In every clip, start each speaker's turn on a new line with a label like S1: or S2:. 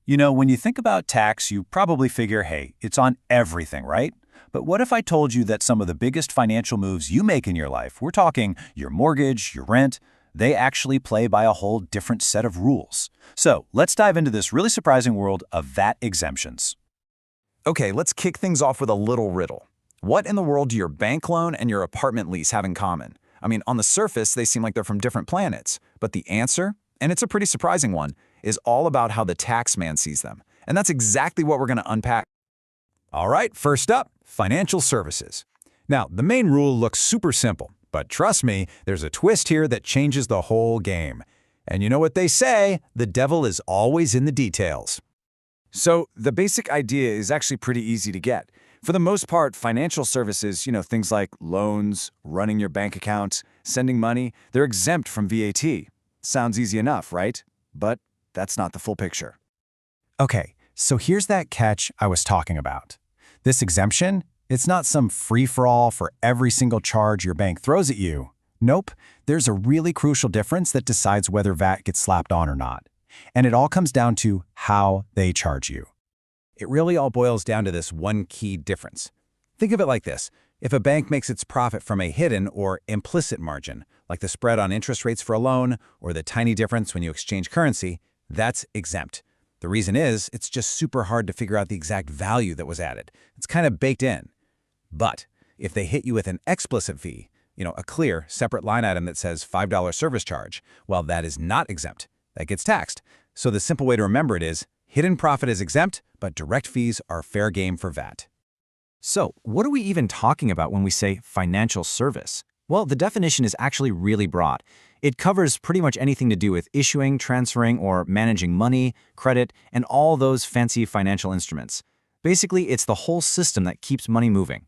S1: You know, when you think about tax, you probably figure, hey, it's on everything, right? But what if I told you that some of the biggest financial moves you make in your life, we're talking your mortgage, your rent, they actually play by a whole different set of rules. So let's dive into this really surprising world of VAT exemptions.
S2: Okay, let's kick things off with a little riddle. What in the world do your bank loan and your apartment lease have in common? I mean, on the surface, they seem like they're from different planets. But the answer, and it's a pretty surprising one, is all about how the tax man sees them. And that's exactly what we're going to unpack.
S3: All right, first up, financial services. Now, the main rule looks super simple, but trust me, there's a twist here that changes the whole game. And you know what they say, the devil is always in the details.
S2: So the basic idea is actually pretty easy to get. For the most part, financial services, things like loans, running your bank accounts, sending money, they're exempt from VAT. Sounds easy enough, right? But that's not the full picture.
S3: Okay, so here's that catch I was talking about. This exemption, it's not some free-for-all for every single charge your bank throws at you. Nope, there's a really crucial difference that decides whether VAT gets slapped on or not. And it all comes down to how they charge you. It really all boils down to this one key difference. Think of it like this. If a bank makes its profit from a hidden or implicit margin, like the spread on interest rates for a loan or the tiny difference when you exchange currency, that's exempt. The reason is, it's just super hard to figure out the exact value that was added. It's kind of baked in. But if they hit you with an explicit fee, a clear, separate line item that says $5 service charge, well, that is not exempt. That gets taxed. So the simple way to remember it is, hidden profit is exempt, but direct fees are fair game for VAT.
S4: So, what are we even talking about when we say financial service? Well, the definition is actually really broad. It covers pretty much anything to do with issuing, transferring, or managing money, credit, and all those fancy financial instruments. Basically, it's the whole system that keeps money moving.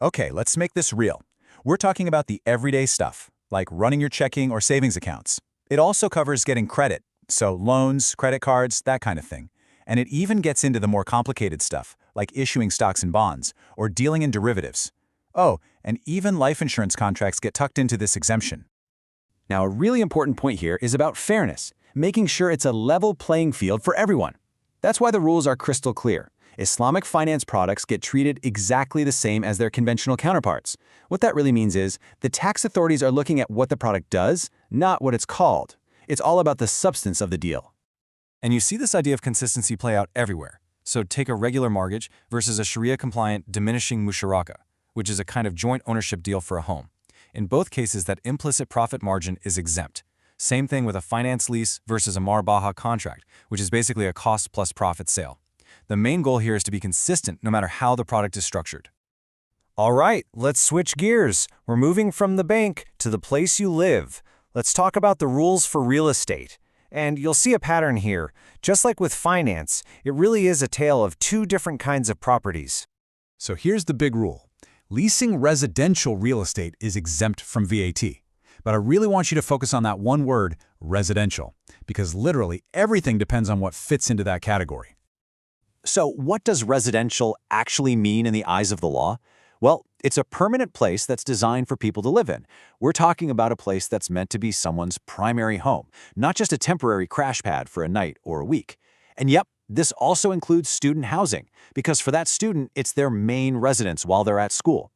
S3: Okay, let's make this real. We're talking about the everyday stuff, like running your checking or savings accounts. It also covers getting credit, so loans, credit cards, that kind of thing. And it even gets into the more complicated stuff, like issuing stocks and bonds, or dealing in derivatives. Oh, and even life insurance contracts get tucked into this exemption.
S1: Now, a really important point here is about fairness, making sure it's a level playing field for everyone. That's why the rules are crystal clear. Islamic finance products get treated exactly the same as their conventional counterparts. What that really means is the tax authorities are looking at what the product does, not what it's called. It's all about the substance of the deal.
S5: And you see this idea of consistency play out everywhere. So take a regular mortgage versus a Sharia-compliant diminishing musharaka, which is a kind of joint ownership deal for a home. In both cases, that implicit profit margin is exempt. Same thing with a finance lease versus a Marbaha contract, which is basically a cost plus profit sale. The main goal here is to be consistent no matter how the product is structured.
S6: All right, let's switch gears. We're moving from the bank to the place you live. Let's talk about the rules for real estate. And you'll see a pattern here. Just like with finance, it really is a tale of two different kinds of properties.
S3: So here's the big rule. Leasing residential real estate is exempt from VAT. But I really want you to focus on that one word, residential, because literally everything depends on what fits into that category.
S1: So what does residential actually mean in the eyes of the law? Well, it's a permanent place that's designed for people to live in. We're talking about a place that's meant to be someone's primary home, not just a temporary crash pad for a night or a week. And yep, this also includes student housing, because for that student, it's their main residence while they're at school.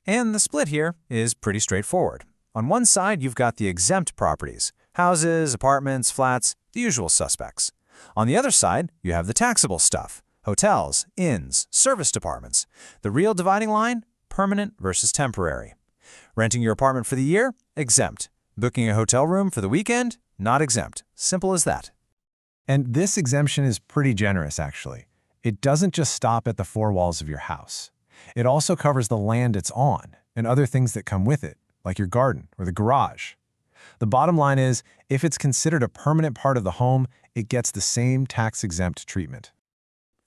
S6: And the split here is pretty straightforward. On one side, you've got the exempt properties, houses, apartments, flats, the usual suspects. On the other side, you have the taxable stuff, hotels, inns, service departments. The real dividing line, permanent versus temporary. Renting your apartment for the year, exempt. Booking a hotel room for the weekend, not exempt. Simple as that.
S7: And this exemption is pretty generous, actually. It doesn't just stop at the four walls of your house. It also covers the land it's on and other things that come with it, like your garden or the garage. The bottom line is, if it's considered a permanent part of the home, it gets the same tax-exempt treatment.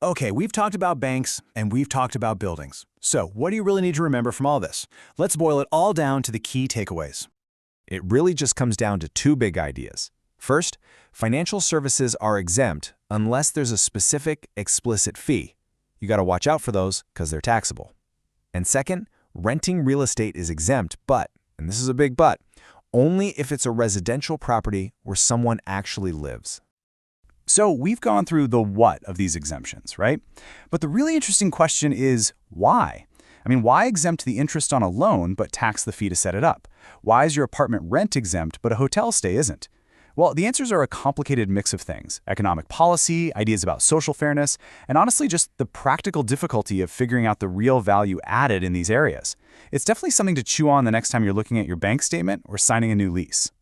S1: Okay, we've talked about banks and we've talked about buildings. So what do you really need to remember from all this? Let's boil it all down to the key takeaways.
S6: It really just comes down to two big ideas. First, financial services are exempt unless there's a specific, explicit fee. You got to watch out for those because they're taxable. And second, renting real estate is exempt, but, and this is a big but, only if it's a residential property where someone actually lives.
S2: So we've gone through the what of these exemptions, right? But the really interesting question is why? I mean, why exempt the interest on a loan but tax the fee to set it up? Why is your apartment rent exempt but a hotel stay isn't? Well, the answers are a complicated mix of things: economic policy, ideas about social fairness, and honestly just the practical difficulty of figuring out the real value added in these areas. It's definitely something to chew on the next time you're looking at your bank statement or signing a new lease.